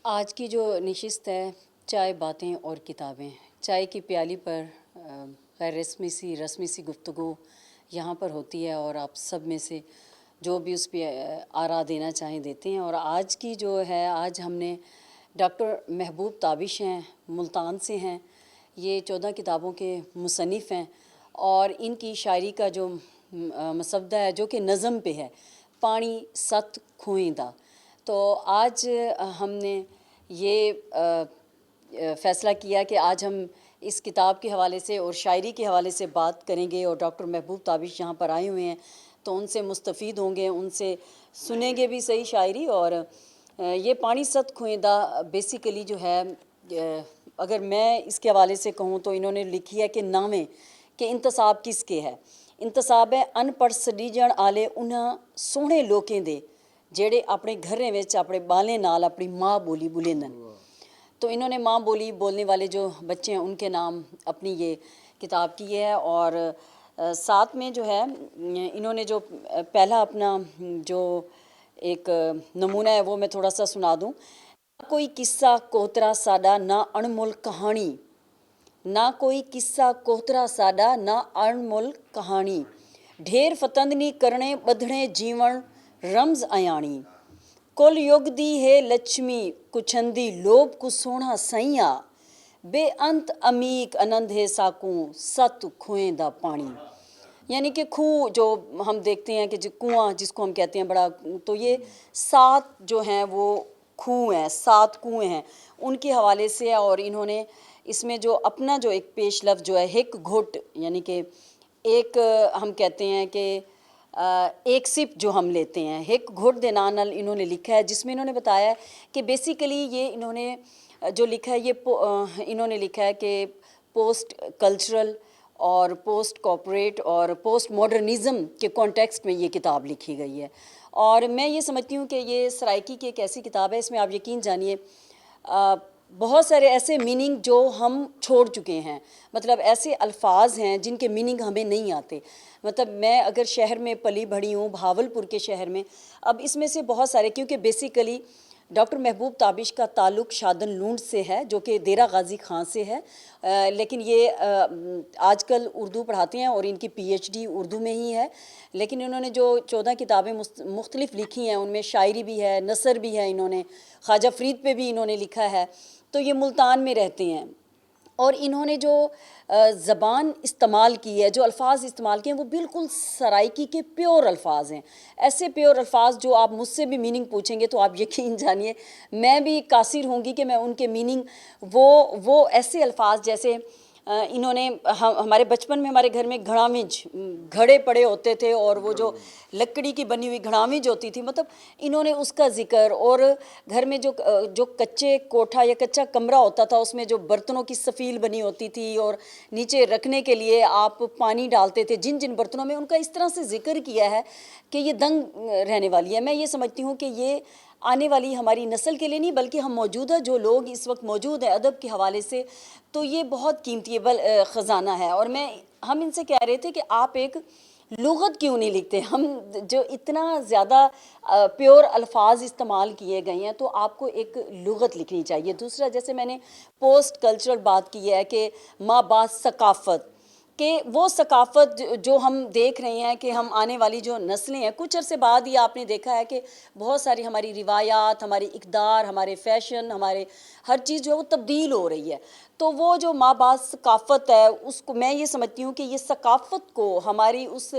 आज की जो नशिस्त है, चाय बातें और किताबें। चाय की प्याली पर गैर रस्मी सी गुफ्तगू यहाँ पर होती है और आप सब में से जो भी उस पर आरा देना चाहें देते हैं। और आज की जो है, आज हमने डॉक्टर महबूब ताबिश हैं, मुल्तान से हैं। ये 14 किताबों के मुसन्निफ़ हैं और इनकी शायरी का जो मसवदा है जो कि नज़म पे है, पानी सत खूंदा। तो आज हमने ये फ़ैसला किया कि आज हम इस किताब के हवाले से और शायरी के हवाले से बात करेंगे और डॉक्टर महबूब ताबिश यहाँ पर आए हुए हैं तो उनसे मुस्तफ़ीद होंगे, उनसे सुनेंगे भी सही शायरी। और ये पानी सत खूंदा बेसिकली जो है, अगर मैं इसके हवाले से कहूँ तो इन्होंने लिखी है कि नावें कि इंतसाब किसके है। इंतसाब है अनपढ़ सडीजण आले उन्हां सोहणे लोकें दे ਜਿਹੜੇ ਆਪਣੇ घरें ਵਿੱਚ ਆਪਣੇ बालें नाल अपनी माँ बोली बुलेंदन। तो इन्होंने माँ बोली बोलने वाले जो बच्चे हैं उनके नाम अपनी ये किताब की है। और साथ में जो है इन्होंने जो पहला अपना जो एक नमूना है वो मैं थोड़ा सा सुना दूँ। कोई किस्सा कोतरा साडा ना अणमुल कहानी, ना कोई किस्सा कोतरा साडा ना अणमुल कहानी, ढेर फतंदनी करने बधने जीवन रमज आयाणी, कुल युग दी है लक्ष्मी कुछंदी लोभ को सोना सैया, बेअंत अमीक आनंद है साकू सत खुएं दा पानी। यानी कि खूह जो हम देखते हैं कि जो कुआं जिसको हम कहते हैं बड़ा, तो ये 7 जो हैं वो खूह हैं, 7 कुएं हैं, उनके हवाले से है। और इन्होंने इसमें जो अपना जो एक पेश लफ्ज़ जो है हिक घुट, यानी कि एक हम कहते हैं कि एक सिप जो हम लेते हैं, हिक घुट दे नाल इन्होंने लिखा है, जिसमें इन्होंने बताया कि बेसिकली ये इन्होंने जो लिखा है ये इन्होंने लिखा है कि पोस्ट कल्चरल और पोस्ट कॉर्पोरेट और पोस्ट मॉडर्निज़म के कॉन्टेक्स्ट में ये किताब लिखी गई है। और मैं ये समझती हूँ कि ये सराइकी की एक ऐसी किताब है, इसमें आप यकीन जानिए बहुत सारे ऐसे मीनिंग जो हम छोड़ चुके हैं, मतलब ऐसे अल्फाज हैं जिनके मीनिंग हमें नहीं आते। मतलब मैं अगर शहर में पली बढ़ी हूँ, भावलपुर के शहर में, अब इसमें से बहुत सारे, क्योंकि बेसिकली डॉक्टर महबूब ताबिश का ताल्लुक़ शादन लूंड से है जो कि देरा गाजी खां से है, लेकिन ये आजकल उर्दू पढ़ाते हैं और इनकी पीएचडी उर्दू में ही है। लेकिन इन्होंने जो 14 किताबें मुख्तलिफ लिखी हैं उनमें शायरी भी है, नसर भी है, इन्होंने ख्वाजा फरीद पे भी इन्होंने लिखा है। तो ये मुल्तान में रहते हैं और इन्होंने जो ज़बान इस्तेमाल की है, जो अल्फाज इस्तेमाल किए हैं, वो बिल्कुल सराइकी के प्योर अल्फाज हैं। ऐसे प्योर अल्फाज जो आप मुझसे भी मीनिंग पूछेंगे तो आप यकीन जानिए मैं भी कासिर होंगी कि मैं उनके मीनिंग वो ऐसे अल्फाज जैसे इन्होंने हमारे बचपन में हमारे घर में घड़ाविंज घड़े पड़े होते थे और वो जो लकड़ी की बनी हुई घड़ाविंज होती थी, मतलब इन्होंने उसका जिक्र। और घर में जो कच्चे कोठा या कच्चा कमरा होता था उसमें जो बर्तनों की सफ़ील बनी होती थी और नीचे रखने के लिए आप पानी डालते थे जिन जिन बर्तनों में, उनका इस तरह से जिक्र किया है कि ये दंग रहने वाली है। मैं ये समझती हूँ कि ये आने वाली हमारी नस्ल के लिए नहीं बल्कि हम मौजूदा जो लोग इस वक्त मौजूद हैं अदब के हवाले से, तो ये बहुत कीमती ख़जाना है। और हम इनसे कह रहे थे कि आप एक लुग़त क्यों नहीं लिखते, हम जो इतना ज़्यादा प्योर अल्फाज इस्तेमाल किए गए हैं तो आपको एक लुग़त लिखनी चाहिए। दूसरा, जैसे मैंने पोस्ट कल्चरल बात की है कि माँ बाप सकाफ़त कि वो सकाफ़त जो हम देख रहे हैं कि हम आने वाली जो नस्लें हैं, कुछ अरसे बाद ही आपने देखा है कि बहुत सारी हमारी रिवायात, हमारी इक़दार, हमारे फ़ैशन, हमारे हर चीज़ जो है वो तब्दील हो रही है। तो वो जो माँ बाप सकाफ़त है उसको मैं ये समझती हूँ कि ये सकाफ़त को हमारी उस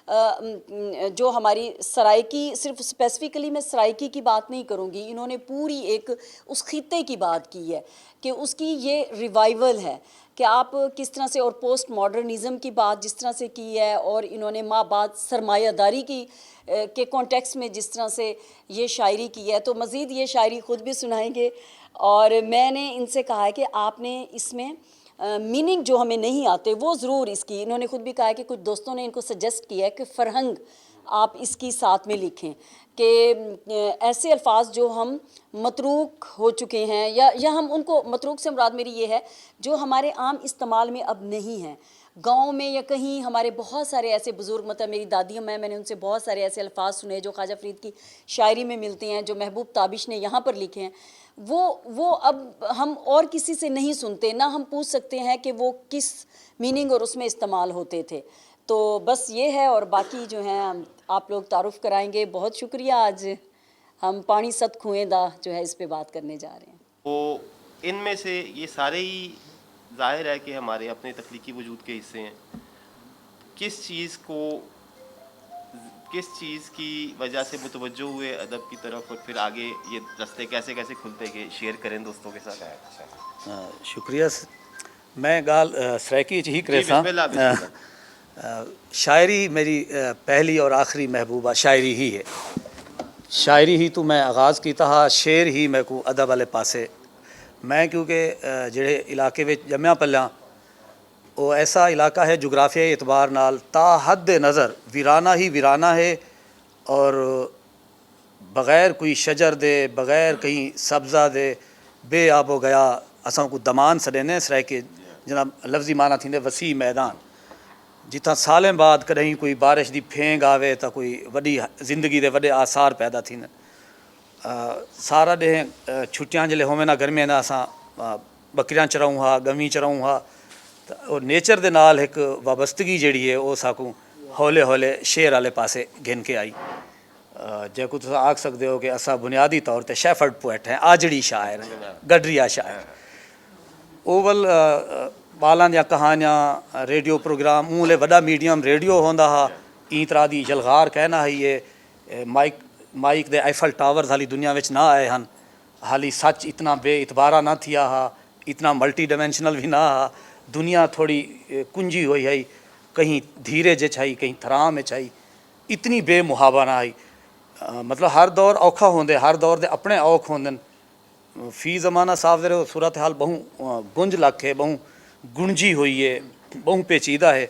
जो हमारी सराइकी, सिर्फ स्पेसिफ़िकली मैं सराइकी की बात नहीं करूँगी, इन्होंने पूरी एक उस खित्ते की बात की है कि उसकी ये रिवाइवल है कि आप किस तरह से, और पोस्ट मॉडर्निज़म की बात जिस तरह से की है, और इन्होंने माँ बाप सरमायादारी की के कॉन्टेक्स्ट में जिस तरह से ये शायरी की है, तो मज़ीद ये शायरी ख़ुद भी सुनाएंगे। और मैंने इनसे कहा है कि आपने इसमें मीनिंग जो हमें नहीं आते वो ज़रूर इसकी, इन्होंने ख़ुद भी कहा है कि कुछ दोस्तों ने इनको सजेस्ट किया है कि फ़रहंग आप इसकी साथ में लिखें कि ऐसे अल्फाज जो हम मतरूक हो चुके हैं या हम उनको, मतरूक से मुराद मेरी ये है जो हमारे आम इस्तेमाल में अब नहीं हैं। گاؤں میں یا کہیں ہمارے بہت سارے ایسے بزرگ، مطلب میری دادی میں نے ان سے بہت سارے ایسے الفاظ سنے جو خواجہ فرید کی شاعری میں ملتے ہیں، جو محبوب تابش نے یہاں پر لکھے ہیں، وہ اب ہم اور کسی سے نہیں سنتے، نہ ہم پوچھ سکتے ہیں کہ وہ کس میننگ اور اس میں استعمال ہوتے تھے. تو بس یہ ہے، اور باقی جو ہیں آپ لوگ تعارف کرائیں گے. بہت شکریہ. آج ہم پانی ست کھوئیں دا جو ہے اس پہ بات کرنے جا رہے ہیں. وہ ان میں سے یہ سارے ہی ظاہر ہے کہ ہمارے اپنے تخلیقی وجود کے حصے ہیں. کس چیز کی وجہ سے متوجہ ہوئے ادب کی طرف، اور پھر آگے یہ رستے کیسے کیسے کھلتے گئے، شیئر کریں دوستوں کے ساتھ. شکریہ. میں گال سریکی ہی کرے بسم اللہ بسم اللہ. شاعری میری پہلی اور آخری محبوبہ شاعری ہی ہے. شاعری ہی تو میں آغاز کیتا ہا، شعر ہی میں کو ادب والے پاسے. میں کیونکہ جڑے علاقے وچ جمیا پلیاں، وہ ایسا علاقہ ہے جغرافیائی اعتبار نال تا حد نظر ویرانہ ہی ویرانہ ہے، اور بغیر کوئی شجر دے، بغیر کہیں سبزہ دے، بے آب و گیا اساں کو دمان سڈینے سرائکے جناب لفظی معنی تھیندے وسیع میدان، جتھاں سالیں بعد کدیں کوئی بارش دی پھینگ آوے تا کوئی وڈی زندگی دے وڈے آثار پیدا تھیندے. سارا ڈیں چھٹیاں جلے ہوویں نہ گرمیاں دا اساں بکریاں چراؤں ہا، گویں چراؤں ہا. اور نیچر دے نال ایک وابستگی جیڑی ہے وہ ساکوں ہولے ہولے شعر والے پاسے گھن کے آئی. جے کو تساں آکھ سکدے ہو کہ اساں بنیادی طور تے شیفرڈ پوئٹ ہیں، آجڑی شاعر ہیں، گڈریا شاعر. اوول بالاں دیاں کہانیاں، ریڈیو پروگرام، اونلے وڈا میڈیم ریڈیو ہوندا ہا. این طرح دی جلغار کہنا ہے یہ مائک دے ایفل ٹاورز حالی دنیا وچ نہ آئے ہن. حالی سچ اتنا بے اعتبارہ نہ تھیا ہا، اتنا ملٹی ڈیمینشنل بھی نہ ہا. دنیا تھوڑی کنجی ہوئی ہے، کہیں دھیرے جے چھائی، کہیں تھرام چھائی، اتنی بے محابہ نہ آئی. مطلب ہر دور اوکھا ہوندے، ہر دور دے اپنے اوکھ ہوندن. فی زمانہ صاف دے رہے صورتحال بہوں گنج لکھ ہے، بہوں گنجی ہوئی ہے، بہوں پیچیدہ ہے.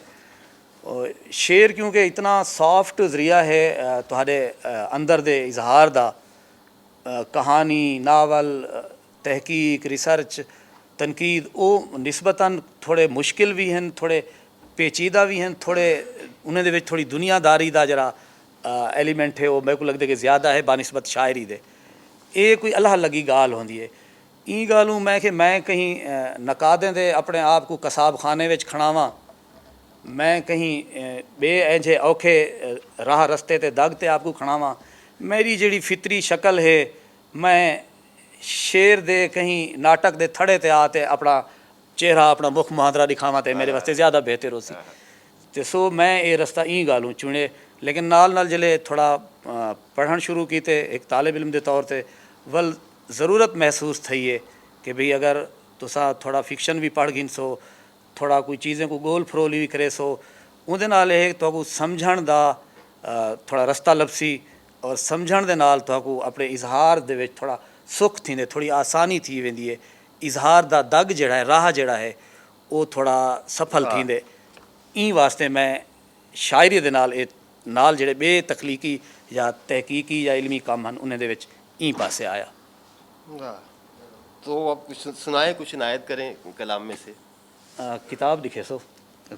شعر کیونکہ اتنا سافٹ ذریعہ ہے تہاڈے اندر دے اظہار دا. کہانی، ناول، تحقیق، ریسرچ، تنقید، وہ نسبتاً تھوڑے مشکل بھی ہیں، تھوڑے پیچیدہ بھی ہیں، تھوڑے انہیں دے وچ تھوڑی دنیا داری دا جڑا ایلیمنٹ ہے وہ میرے کو لگتا ہے کہ زیادہ ہے بانسبت شاعری دے. یہ کوئی اللہ لگی گال ہوندی ہے. این گالوں میں کہیں نقادیں دے اپنے آپ کو کساب خانے وچ کھڑاواں، میں کہیں بے ایجھے اوکھے راہ رستے تے دگ تے آپ کو کھڑاواں. میری جڑی فطری شکل ہے، میں شعر دے کہیں ناٹک دے تھڑے تے آتے اپنا چہرہ، اپنا مکھ مہاندرہ دکھاواں تے میرے واسطے زیادہ بہتر ہو سی. تے سو میں یہ رستہ این گالوں چنے. لیکن نال جلے تھوڑا پڑھن شروع کیتے ایک طالب علم دے طور تے ول ضرورت محسوس تھی ہے کہ بھئی اگر تساں تھوڑا فکشن بھی پڑھ گھن سو، تھوڑا کوئی چیزیں کو گول فرولی بھی کرے سو، اندے نال یہ تو کو سمجھن دا تھوڑا رستہ لبسی، اور سمجھن دے نال تو کو اپنے اظہار دے وچ تھوڑا سکھ تھیندے، تھوڑی آسانی تھی ویندی ہے. اظہار دا دگ جڑا ہے، راہ جڑا ہے وہ تھوڑا سفل تھیندے. این واسطے میں شاعری دے نال جڑے بے تخلیقی یا تحقیقی یا علمی کام ہیں انہیں دے وچ این پاسے آیا. تو اب کچھ سنائیں، کچھ عنایت کریں کلام میں سے. کتاب لکھے سو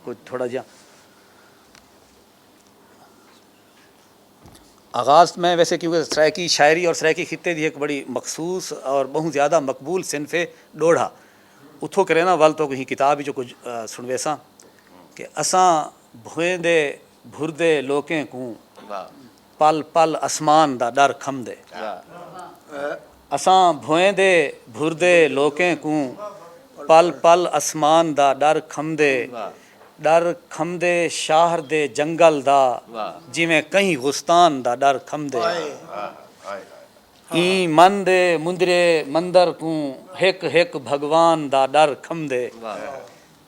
کچھ تھوڑا جا آغاز میں ویسے کیونکہ سرائکی شاعری اور سرائکی خطے دی ایک بڑی مخصوص اور بہت زیادہ مقبول صنف ڈوڑھا اتھوں کرے نا ول تو کہیں کتاب جو کچھ سنوے ساں کہ اساں بھوئیں دے بھردے لوکیں کو پل پل اسمان دا ڈر کھم دے. اساں بھوئیں دے بھردے لوکیں کو پل پل اسمان دا ڈر کھم دے. ڈر کھم دے شاہر دے جنگل دا، جویں کہیں غستان دا ڈر کھم دے. این من دے مندرے مندر کو ہک ہک بھگوان دا ڈر کھم دے.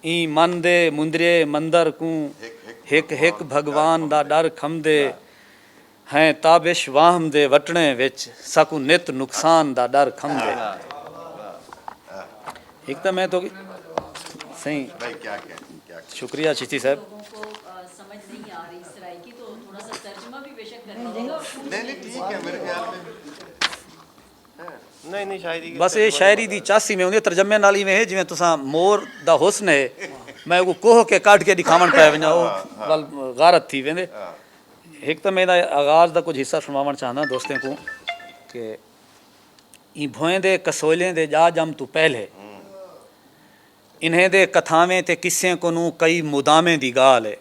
این من دے مندرے مندر کو ہک ہک بھگوان دا ڈر کھم دے. ہیں تابش واہم دے وٹنے وچ سکو نت نقصان دا ڈر کھم دے. ایک تو میں تو صحیح شکریہ چشتی صاحب. لوگوں کو سمجھ نہیں آ رہی سرائکی تو تھوڑا سا ترجمہ بھی بے شک کر لیجیے گا. نہیں شاعری بس یہ شاعری دی چاسی میں ہوندی ترجمے نال ہی میں ہے جویں تساں مور دا حسن ہے، मैं को कोह के काट के दिखावण पै वञा वो वल गारत थी वेंदे। एक तो मैं आगाज़ का कुछ हिस्सा सुनावण चाहना दोस्तों को कि ई भोएं दे कसोलें दे जा जम तू पहले इन्हें दे कथावें ते किस्सें को नू कई मुदामें दी गाल है।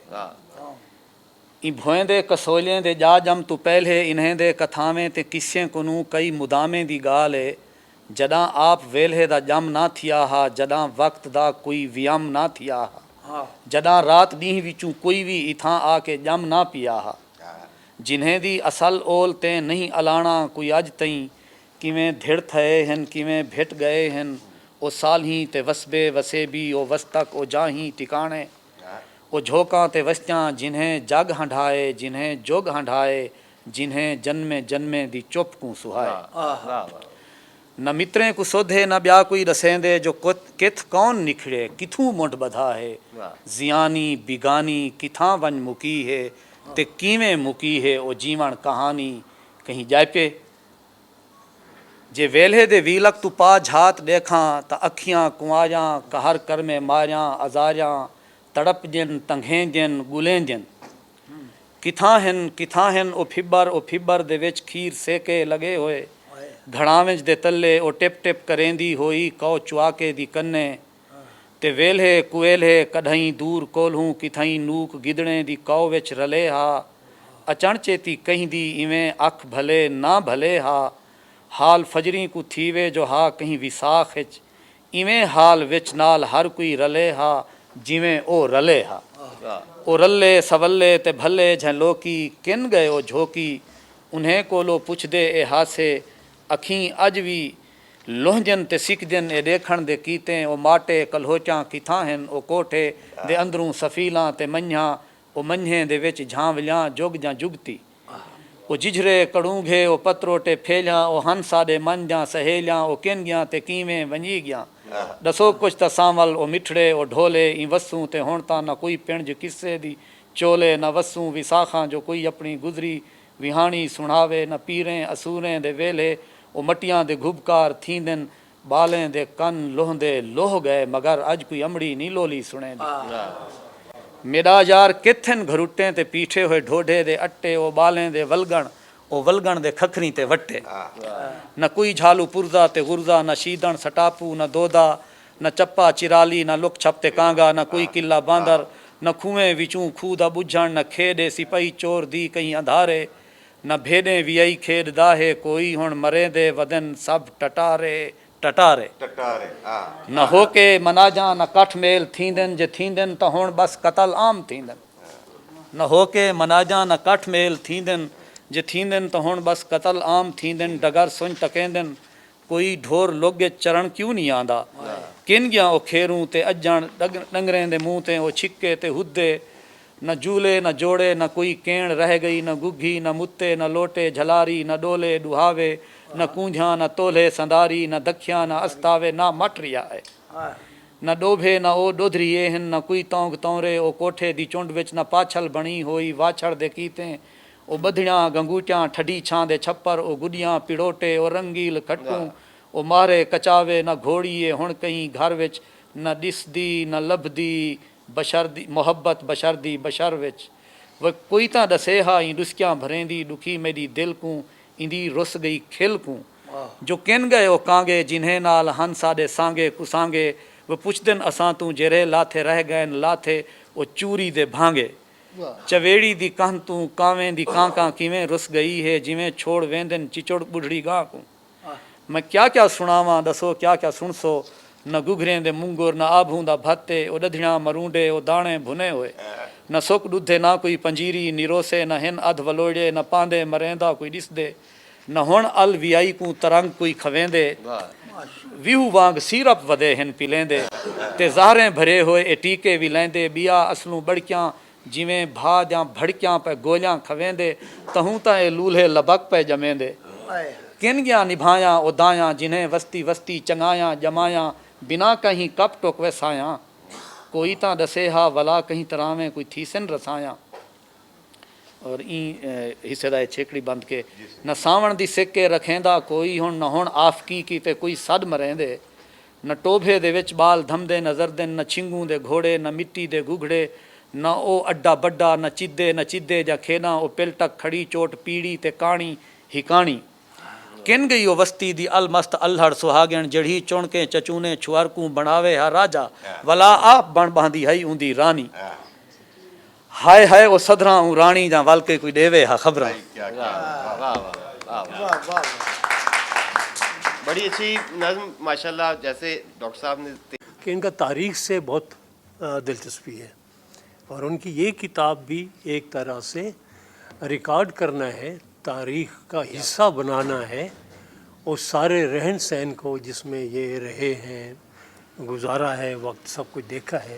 ई भोएं दे कसोलें दे जा जम तू पहले इन्हें दे कथावें ते किस्सें को नू कई मुदामें दी गाल है। जदा आप वेल्हे दा जम ना थिया हा जदा वक्त दा कोई वियम ना थिया हा जदा रात नीह विचू कोई भी इथां आके जम ना पिया हा। जिन्हें दी असल ओल ते नहीं अलाना कोई अज तई किवें धिड़ थए हन किवें भिट गए हन ओ सालही ते वसबे वसे भी ओ वस्तक ओ जाही टिकाणे ओ झोंका ते वस्त्यां जिन्हें जग हंढाए जिन्हें जोग हंढाए जिन्हें जन्मे जन्मे दी चुप को सुहाए। न मित्रें को सोधे न ब्या कोई रसेंदे जो किथ कौन निखड़े किथू मुंड बधा है। जियानी बिगानी किथां वन मुकी है ते किवें मुकी है ओ जीवण कहानी कहीं जापे। जे वेल्हे दे वीलक तू पा झात देखा त अखियां कुआयां कहर कर में मारियां अजारियां तड़प जन तंघें जन गुलें जन किथां हन ओ फिबर दे विच खीर सेके लगे होए घड़ावें दे तले ओ टिप टिप करेंदी होई कौ चुआके दी कन्ने ते वेल्हे कुएल्हे कढई दूर कोल्हूं किथई नूक गिदड़े दी कौ विच रले हा अचण चेती कहीं दी इवें अख भले ना भले हा हाल फजरी को थीवे जो हा कहीं विसाख हिच इवें हाल विच नाल हर कोई रले हा जिवें ओ रले हा। ओ रले सवले ते भले झ लोकी किन गए ओ झोकी उन्हें कोलो पुछदे ए हासे अखीं अज भी लोहजन ते सिकजन ए देखण दे कीते ओ माटे कल्होचां किथां हन ओ कोठे दे अंदरूं सफीलां ते मन्झां ओ मंझें दे विच झांवलियां जुग जां जुगती ओ जिझरे कड़ूंघे ओ पत्रोटे फेलियां ओ हंसा दे मन जां सहेलियां ओ किन गया ते कीवें वंजी गया दसो कुछ त सांवल ओ मिठड़े ओ ढोले ई वसूं ते हुण तां न कोई पिणज किस्से दी चोले न वसूं विसाखां जो कोई अपनी गुजरी विहाणी सुणावे न पीरें असूरें दे वेले ओ मटियां दे घुबकार थींदन बालें दे कन लोहंदे लोह गए मगर अज कोई अमड़ी नी लोली सुने मेरा यार किथन घरुटें ते पीठे हुए ढोढे दे अट्टे ओ बालें दे वलगण दे खखरी ते वट्टे न कोई झालू पुरजा ते गुरजा न शीदण सटापू न दोदा न चप्पा चिराली न लुक छप ते कांगा न कोई किला बांदर न खूहें विचूं खूदा बुझण न खेडे सिपाही चोर दी कहीं अंधारे न भेडे वियई खेड दाहे कोई हुण मरे दे वदन सब टटारे टटारे न होके मनाजा न कठ मेल थींदन जे थींदन त हुण बस कतल आम थींदन न होके मनाजा न कठ मेल थींदन जे थींदन त हुण बस कतल आम थींदन डगर सुन टकेंदन कोई ढोर लोगे चरण क्यों नहीं आंदा किन गया ओ खेरूं ते अजण डंगरें दे मुंह ते ओ छिक्के ते हुद्दे न झूले न जोड़े न कोई केण रह गई न गुग्घी न मुत्ते न लोटे झलारी न डोले डुहावे न कूंझा न तोले संदारी न दखिया न अस्तावे न मटरिया है न डोभे न ओ डोधरिए हन न कोई तौंग तौरे ओ कोठे दी चुंड विच न पाछल बणी होई वाछड़ दे कीते ओ बधियां गंगूटियां ठडी छां दे छप्पर ओ गुडियां पिड़ोटे ओ रंगील खटकूं ओ मारे कचावे न घोड़ीए हुण कहीं घर विच न दिसदी न लभदी बशरदी मोहब्बत बशरदी बशर विच व कोई तां दसे हा ई डुस्कियां भरेंदी दुखी मेरी दिल को इंदी रुस गई खिल को जो किन गए ओ कांगे जिन्हें नाल हंसा दे सांगे कुसांगे व पुछदन असां तू जेरे लाथे रह गए लाथे ओ चूरी दे भांगे चवेड़ी दी कहन तू कावें दी कांका किवें रुस गई है जिवें छोड़ वेंदन चिचोड़ बुढ़ड़ी गां को मैं क्या क्या सुनावां दसो क्या क्या सुनसो न गुघरें दे मुंगुर न आभूं दा भत्ते ओ डधियां मरूंडे ओ दाणे भुने होए न सुक ॾुधे ना कोई पंजीरी निरोसे न हिन अध वलोड़े न पांदे मरेंदा कोई ॾिसदे न हुण अल वियाई को तरंग कोई खवेंदे विहू वांग सीरप वधे हिन पिलेंदे ते ज़ाहरें भरे होए ए टीके भी लैंदे बिया असलूं बड़कियां जिवें भा जां भड़कियां पे गोलियां खवेंदे तहूं तां ए लूल्हे लबक पे जमेंदे किन गया निभाया ओ दायां जिन्हें वस्ती वस्ती चंगाया जमाया बिना कहीं कप टोक वसाया कोई तां दसे हा वला कहीं तरह में कोई थीसन रसाया और हिस्से दा छेकड़ी बंद के न सावण दी सिक्के रखेंदा कोई हुण न हुण आफकी की ते कोई सद मरेंदे ਨਾ ਟੋਭੇ ਦੇ ਵਿੱਚ ਬਾਲ ਧੰਮਦੇ ਨਜ਼ਰ ਦੇ, ਨਾ ਛਿੰਗੂ ਦੇ ਘੋੜੇ, ਨਾ ਮਿੱਟੀ ਦੇ ਗੁਗੜੇ, ਨਾ ਉਹ ਅੱਡਾ ਵੱਡਾ, ਨਾ ਚਿੱਦੇ ਜਾਂ ਖੇਨਾ, ਉਹ ਪਿਲਟਕ ਖੜੀ ਚੋਟ ਪੀੜੀ ਤੇ ਕਾਣੀ ਹੀ ਕਾਣੀ। ਕਿਨ ਗਈ ਉਹ ਵਸਤੀ ਦੀ ਅਲਮਸਤ ਅਲਹੜ ਸੁਹਾਗਣ, ਜੜੀ ਚੁਣ ਕੇ ਚਚੂਨੇ ਛੁਆਰਕੂ ਬਣਾਵੇ ਹਾ ਰਾਜਾ, ਵਲਾ ਆਪ ਬਣ ਬਾਂਦੀ ਹਈ ਉਂਦੀ ਰਾਣੀ। ہائے ہائے وہ صدراں ہوں رانی جاں وال کے کوئی دیوے ہا خبراں۔ بڑی اچھی نظم ماشاءاللہ، جیسے ڈاکٹر صاحب نے کہ ان کا تاریخ سے بہت دلچسپی ہے، اور ان کی یہ کتاب بھی ایک طرح سے ریکارڈ کرنا ہے، تاریخ کا حصہ بنانا ہے اس سارے رہن سہن کو جس میں یہ رہے ہیں، گزارا ہے وقت، سب کچھ دیکھا ہے۔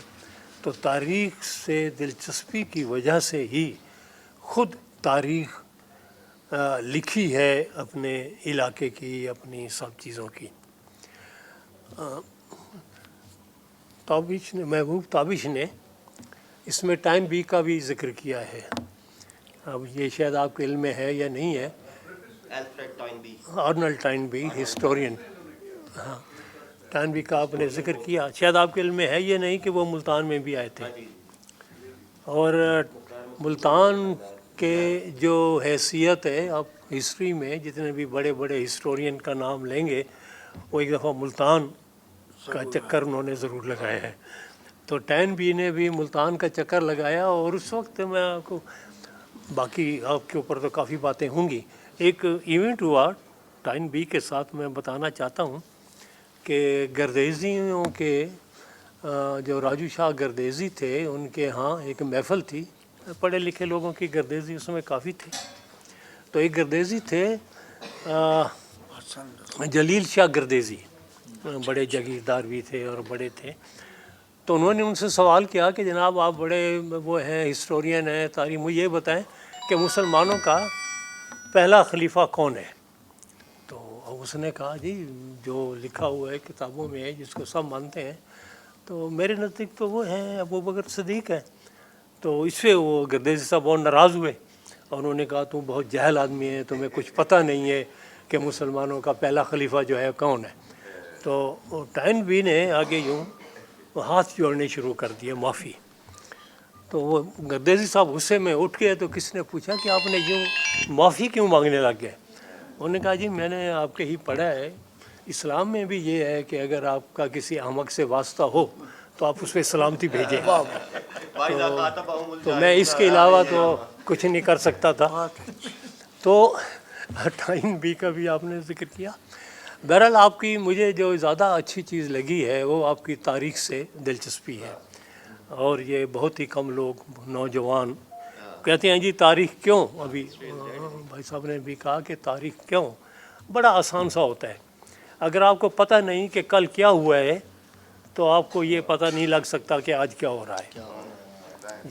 تو تاریخ سے دلچسپی کی وجہ سے ہی خود تاریخ لکھی ہے اپنے علاقے کی، اپنی سب چیزوں کی۔ تابش نے، محبوب تابش نے اس میں ٹائم بی کا بھی ذکر کیا ہے۔ اب یہ شاید آپ کے علم میں ہے یا نہیں ہے، Alfred Toynbee, Arnold Toynbee historian, ہاں ٹائنبی کا آپ نے ذکر کیا، شاید آپ کے علم میں ہے یہ نہیں کہ وہ ملتان میں بھی آئے تھے، اور ملتان کے جو حیثیت ہے، آپ ہسٹری میں جتنے بھی بڑے بڑے ہسٹورین کا نام لیں گے، وہ ایک دفعہ ملتان کا چکر انہوں نے ضرور لگایا ہے۔ تو ٹائنبی نے بھی ملتان کا چکر لگایا، اور اس وقت میں آپ کو باقی آپ کے اوپر تو کافی باتیں ہوں گی۔ ایک ایونٹ ہوا ٹائنبی کے ساتھ، میں بتانا چاہتا ہوں کہ گردیزیوں کے جو راجو شاہ گردیزی تھے، ان کے ہاں ایک محفل تھی، پڑھے لکھے لوگوں کی گردیزی اس میں کافی تھی۔ تو ایک گردیزی تھے جلیل شاہ گردیزی، بڑے جاگیردار بھی تھے اور بڑے تھے۔ تو انہوں نے ان سے سوال کیا کہ جناب آپ بڑے وہ ہیں، ہسٹورین ہیں، تاریخ، مجھے یہ بتائیں کہ مسلمانوں کا پہلا خلیفہ کون ہے؟ تو اس نے کہا جی جو لکھا ہوا ہے کتابوں میں ہے، جس کو سب مانتے ہیں، تو میرے نزدیک تو وہ ہیں ابو بکر صدیق ہے۔ تو اس سے وہ گردیزی صاحب بہت ناراض ہوئے، اور انہوں نے کہا تم بہت جاہل آدمی ہے، تمہیں کچھ پتہ نہیں ہے کہ مسلمانوں کا پہلا خلیفہ جو ہے کون ہے۔ تو ٹائنبی نے آگے یوں ہاتھ جوڑنے شروع کر دیے، معافی۔ تو وہ گردیزی صاحب غصے میں اٹھ گئے، تو کس نے پوچھا کہ آپ نے یوں معافی کیوں مانگنے لگ گئے؟ انہوں نے کہا جی میں نے آپ کے ہی پڑھا ہے، اسلام میں بھی یہ ہے کہ اگر آپ کا کسی احمق سے واسطہ ہو تو آپ اس پہ سلامتی بھیجیں، تو میں اس کے علاوہ تو کچھ نہیں کر سکتا تھا۔ تو ٹائنبی کا بھی آپ نے ذکر کیا۔ بہرحال آپ کی مجھے جو زیادہ اچھی چیز لگی ہے وہ آپ کی تاریخ سے دلچسپی ہے، اور یہ بہت ہی کم لوگ، نوجوان کہتے ہیں جی تاریخ کیوں؟ ابھی بھائی صاحب نے بھی کہا کہ تاریخ کیوں؟ بڑا آسان سا ہوتا ہے۔ اگر آپ کو پتہ نہیں کہ کل کیا ہوا ہے تو آپ کو یہ پتہ نہیں لگ سکتا کہ آج کیا ہو رہا ہے۔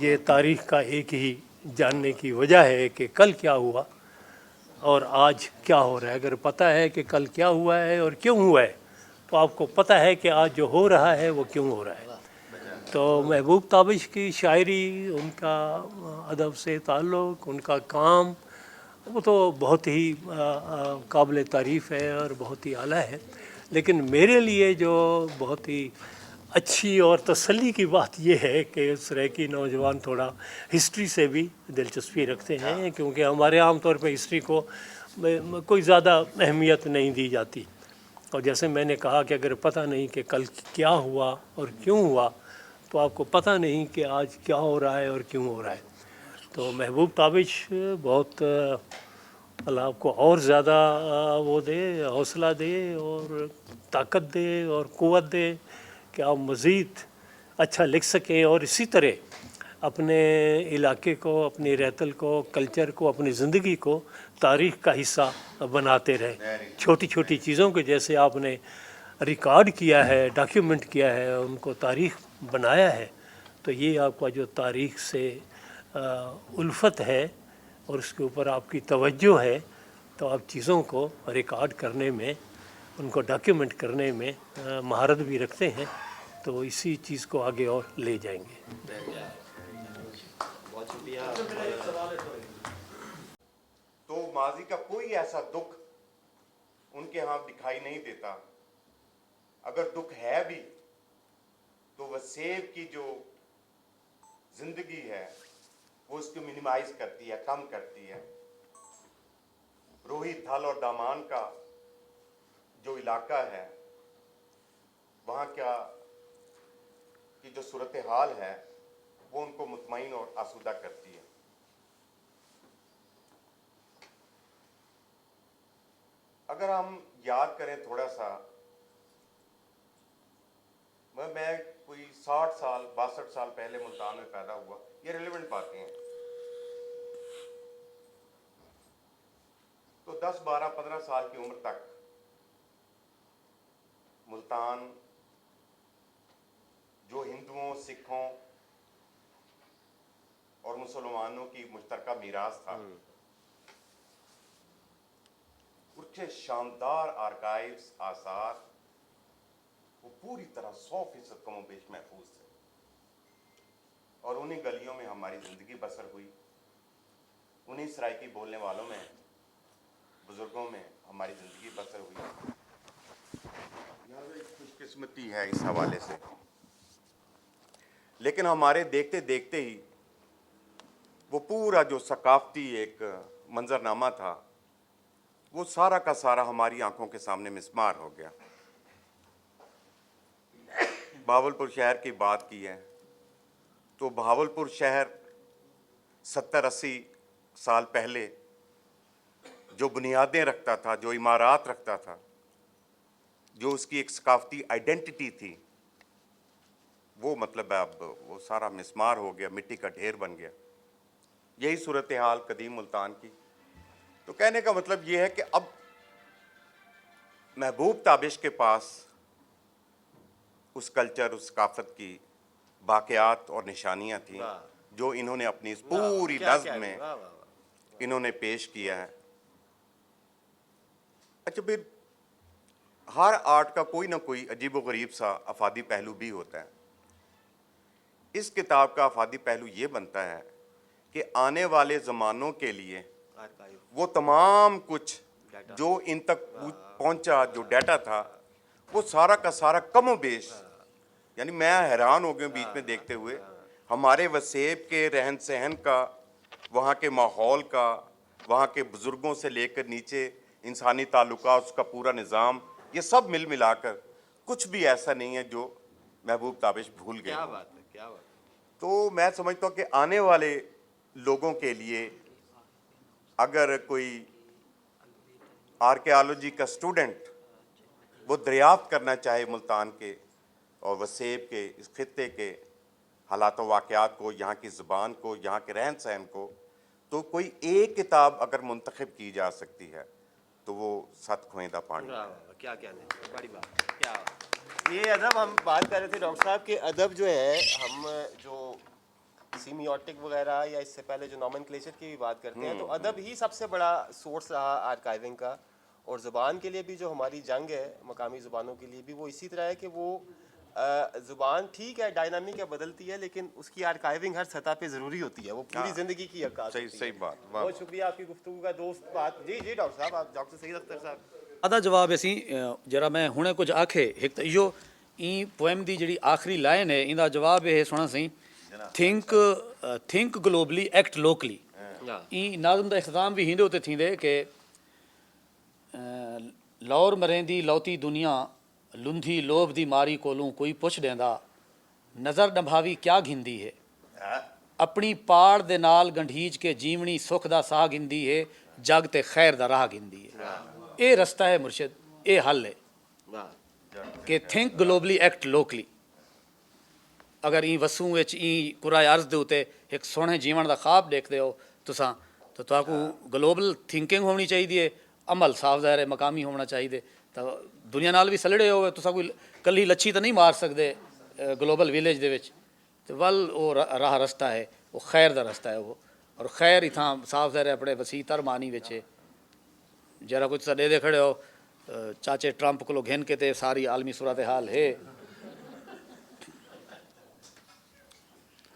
یہ تاریخ کا ایک ہی جاننے کی وجہ ہے کہ کل کیا ہوا اور آج کیا ہو رہا ہے۔ اگر پتہ ہے کہ کل کیا ہوا ہے اور کیوں ہوا ہے تو آپ کو پتہ ہے کہ آج جو ہو رہا ہے وہ کیوں ہو رہا ہے۔ تو محبوب تابش کی شاعری، ان کا ادب سے تعلق، ان کا کام، وہ تو بہت ہی قابل تعریف ہے اور بہت ہی اعلیٰ ہے۔ لیکن میرے لیے جو بہت ہی اچھی اور تسلی کی بات یہ ہے کہ اس طرح کی نوجوان تھوڑا ہسٹری سے بھی دلچسپی رکھتے ہیں، کیونکہ ہمارے عام طور پہ ہسٹری کو کوئی زیادہ اہمیت نہیں دی جاتی۔ اور جیسے میں نے کہا کہ اگر پتہ نہیں کہ کل کیا ہوا اور کیوں ہوا تو آپ کو پتہ نہیں کہ آج کیا ہو رہا ہے اور کیوں ہو رہا ہے۔ تو محبوب تابش بہت اللہ آپ کو اور زیادہ وہ دے، حوصلہ دے اور طاقت دے اور قوت دے کہ آپ مزید اچھا لکھ سکیں، اور اسی طرح اپنے علاقے کو، اپنی رہتل کو، کلچر کو، اپنی زندگی کو تاریخ کا حصہ بناتے رہیں۔ چھوٹی چھوٹی چیزوں کو جیسے آپ نے ریکارڈ کیا ہے، ڈاکیومنٹ کیا ہے، ان کو تاریخ بنایا ہے، تو یہ آپ کا جو تاریخ سے الفت ہے اور اس کے اوپر آپ کی توجہ ہے، تو آپ چیزوں کو ریکارڈ کرنے میں، ان کو ڈاکیومنٹ کرنے میں مہارت بھی رکھتے ہیں، تو اسی چیز کو آگے اور لے جائیں گے۔ بہت شکریہ۔ تو ماضی کا کوئی ایسا دکھ ان کے ہاں دکھائی نہیں دیتا۔ अगर दुख है भी तो वसेब की जो जिंदगी है वो उसको मिनिमाइज करती है, कम करती है। रोही थल और दामान का जो इलाका है वहाँ क्या की जो सूरत हाल है वो उनको मुतमईन और आसूदा करती है। अगर हम याद करें थोड़ा सा, मैं कोई 60 साल 62 साल पहले मुल्तान में पैदा हुआ, ये रिलेवेंट बातें हैं। तो 10 12 15 साल की उम्र तक मुल्तान जो हिंदुओं, सिखों और मुसलमानों की मुश्तरका मीरास था, उसके शानदार आर्काइव्स, आसार वो पूरी तरह 100% कमोबेश महफूज थे और उन्हीं गलियों में हमारी ज़िंदगी बसर हुई, उन्हीं सराइकी बोलने वालों में, बुज़ुर्गों में हमारी ज़िंदगी बसर हुई। लिहाजा एक खुशकिस्मती है इस हवाले से। लेकिन हमारे देखते देखते ही वो पूरा जो सकाफती एक मंजरनामा था वो सारा का सारा हमारी आंखों के सामने मिसमार हो गया। बहावलपुर शहर की बात की है तो बहावलपुर शहर 70-80 साल पहले जो बुनियादें रखता था, जो इमारत रखता था, जो उसकी एक सकाफती आइडेंटिटी थी, वो मतलब अब वो सारा मिसमार हो गया, मिट्टी का ढेर बन गया। यही सूरत हाल कदीम मुल्तान की। तो कहने का मतलब ये है कि अब महबूब ताबिश के पास उस कल्चर, उस सकाफत की बाक़ियात और निशानियाँ थीं जो इन्होंने अपनी इस पूरी नज़्म में इन्होंने पेश किया है। अच्छा, फिर हर आर्ट का कोई ना कोई अजीब व गरीब सा अफादी पहलू भी होता है। इस किताब का अफादी पहलू ये बनता है कि आने वाले ज़मानों के लिए वो तमाम कुछ जो इन तक पहुंचा, जो डाटा था, वो सारा का सारा कमो बेश, यानी मैं हैरान हो गया बीच में देखते हुए, हमारे वसेब के रहन सहन का, वहाँ के माहौल का, वहाँ के बुज़ुर्गों से लेकर नीचे इंसानी ताल्लुका, उसका पूरा निज़ाम, ये सब मिल मिलाकर कुछ भी ऐसा नहीं है जो महबूब ताबिश भूल गए। क्या बात है, क्या बात है। तो मैं समझता हूँ कि आने वाले लोगों के लिए अगर कोई आर्कियोलॉजी का स्टूडेंट वो दरियाफ्त करना चाहे मुल्तान के और वसेब के, इस खित्ते के हालात व वाक़यात को, यहाँ की ज़ुबान को, यहाँ के रहन सहन को, तो कोई एक किताब अगर मुंतखब की जा सकती है तो वो सत खोइंदा पानी है। क्या कहने, बड़ी बात, क्या बात। ये अदब हम बात कर रहे थे डॉक्टर साहब के अदब जो है, हम जो सीमियोटिक वगैरह या इससे पहले जो नॉमेनक्लेचर की भी बात करते हैं, तो अदब ही सबसे बड़ा सोर्स रहा आर्काइविंग का। और ज़ुबान के लिए भी जो हमारी जंग है मकामी ज़ुबानों के लिए भी वो इसी तरह है कि वो ज़ुबान ठीक है डायनामिक है, बदलती है, लेकिन उसकी आर्काइविंग हर सतह पे ज़रूरी होती है, वो पूरी ज़िंदगी की अक्कास सही होती है। सही बात। बहुत शुक्रिया आपकी गुफ्तगू का दोस्त बात। जी जी डॉक्टर साहब, आप डॉक्टर सईद अख्तर साहब। आदा जवाब असी जरा मैं हुणे कुछ आखे एक तो इहो ई पोएम दी जिहड़ी आखिरी लाइन है इंदा जवाब ये सुना सही, थिंक ग्लोबली एक्ट लोकली। ई नाज़म दा इख्तिताम भी हिंदे उते थींदे कि लौर मरेंदी लौती दुनिया लुंधी लोभ दी मारी कोलूं कोई पुछ देंदा नज़र नभावी क्या घिंदी है अपनी पाड़ दे नाल गंढीज के जीवनी सुख दा साह गिंदी है जग ते खैर दा राह गिंदी है। ये रस्ता है मुर्शिद, ये हल है कि थिंक ग्लोबली एक्ट लोकली। अगर ई वसूं विच ई कुराए अर्ज़ दे उते एक सोहणे जीवन दा ख्वाब देखदे हो तुसां, तो तुहाकू ग्लोबल थिंकिंग होनी चाहिए, अमल साफ ज़ाहिर है मकामी होना चाहिए। तो दुनिया नाल भी सलड़े हो तुसां कोई कल्ली लच्छी तो नहीं मार सकते ग्लोबल विलेज दे विच। तो वल वो राह रस्ता है, वो खैर दा रस्ता है वो, और खैर इत्थां साफ ज़ाहिर है अपने वसी तर मानी विच है। जरा कुछ सडे दे खड़े हो चाचे ट्रंप को घिन के ते सारी आलमी सूरत हाल है।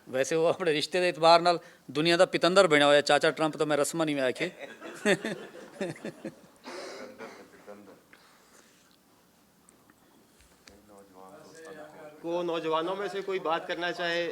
वैसे वो अपने रिश्ते के एतबार नाल दुनिया का पितंदर बनया होया चाचा ट्रंप, तो मैं रस्मा नहीं में आखे को नौजवानों में से कोई बात करना चाहे